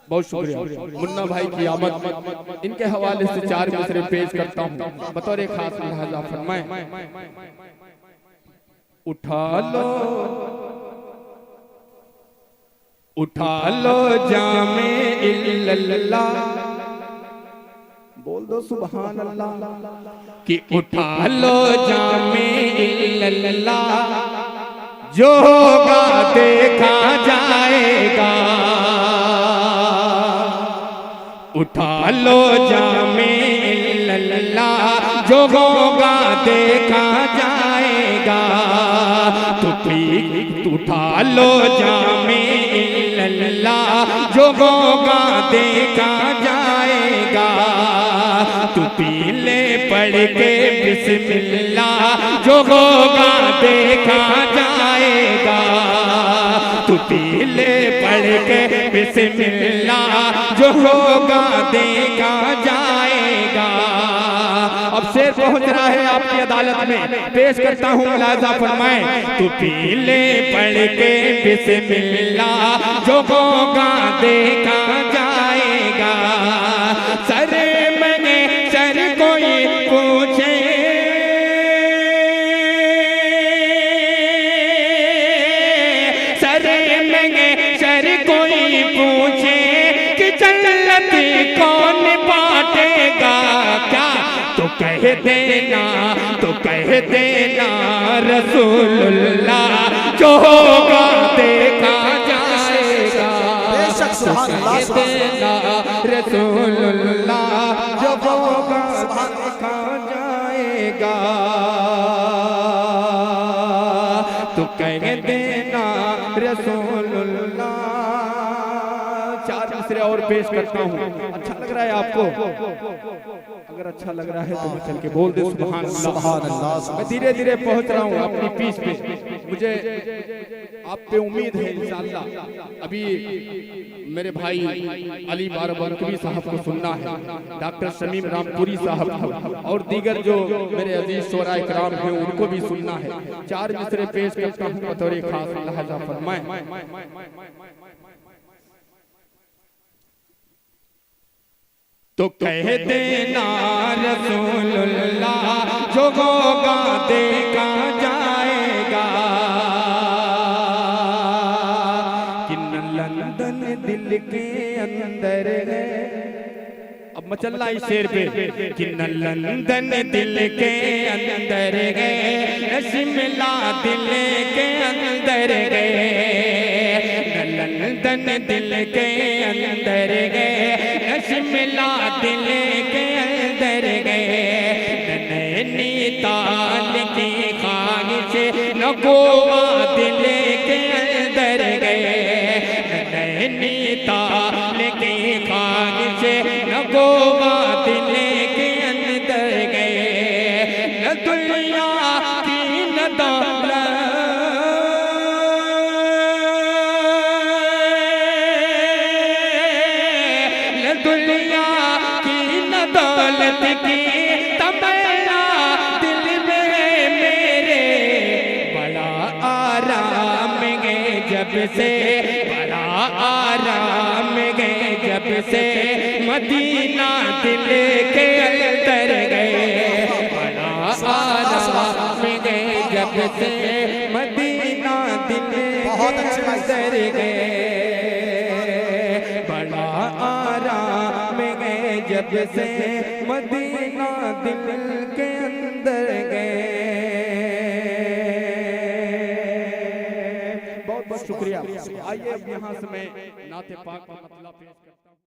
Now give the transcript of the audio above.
बहुत शुक्रिया। मुन्ना भाई की आमद, इनके हवाले से 4 मिसरे पेश करता हूँ बतौर खास लिहाजा फरमाए। उठा लो जामे इल्लल्लाह, बोल दो सुभान अल्लाह। कि उठा लो जामे इल्लल्लाह, जो होगा देखा जाएगा। उठा लो जामे इल्लल्लाह, जो होगा देखा जाएगा। तो उठा लो जामे इल्लल्लाह, जो होगा देखा जाएगा। तू पीले पढ़ के बिस्मिल्लाह, जो होगा देखा जाएगा। तू पीले पढ़ के बिस्मिल्लाह, जो होगा देखा जाएगा। अब शेर पहुंच रहा है आपकी अदालत में, पेश करता हूँ मुलाजा फरमाए। तू पीले पढ़ के बिस्मिल्लाह, जो होगा देखा जाएगा। सर मैंने सर कोई पूछे, सर मैंने सर कोई पूछे कि जन्नत कौन बांटेगा। क्या तो कह देना, तो कह देना रसूलुल्लाह, जो होगा देखा जाएगा। कह देना रसूलुल्लाह, जो होगा देखा जाएगा। तो कह देना रसूलुल्लाह। 4 मिसरे और पेश करता हूँ। अच्छा लग रहा है आपको? अगर अच्छा लग रहा है तो मैं चल के बोल दे सुभान अल्लाह। मैं धीरे धीरे पहुंच रहा हूँ अपनी पीछ पे। मुझे आप पे उम्मीद है इंशाअल्लाह। अभी मेरे भाई अली बारबंकवी साहब को सुनना है, डॉक्टर शमीम रामपुरी साहब को, और दीगर जो मेरे अजीज शोरा इकराम हैं उनको भी सुनना है। 4 मिसरे पेश करता हूँ बतौर खास लिहाजा फरमाए। तो कह देना रसूलुल्लाह, जो होगा देखा जाएगा। कि लंदन दिल के अंदर है। अब मचल्ला इस शेर पे। कि लंदन दिल के अंदर है, शिमला दिल के अंदर है। लंदन दिल के अंदर है, शिमला दिल के अंदर गए। नैनीताल की ख्वाहिश न गोवा दिल के अंदर गए। नैनीताल की ख्वाहिश न गोवा दिल के अंदर गए। न दुनिया की न दौलत, दुनिया की न दौलत की तमन्ना दिल में मेरे। बड़ा आराम गए जब से, बड़ा आराम गए जब से मदीना दिल के अंदर गए। बड़ा आराम गए जब से मदीना दिल के अंदर गए। जब से मदीना दिल के अंदर गए। बहुत बहुत शुक्रिया। आइए अब यहाँ से मैं नाते पाक का मतलब पेश करता हूँ।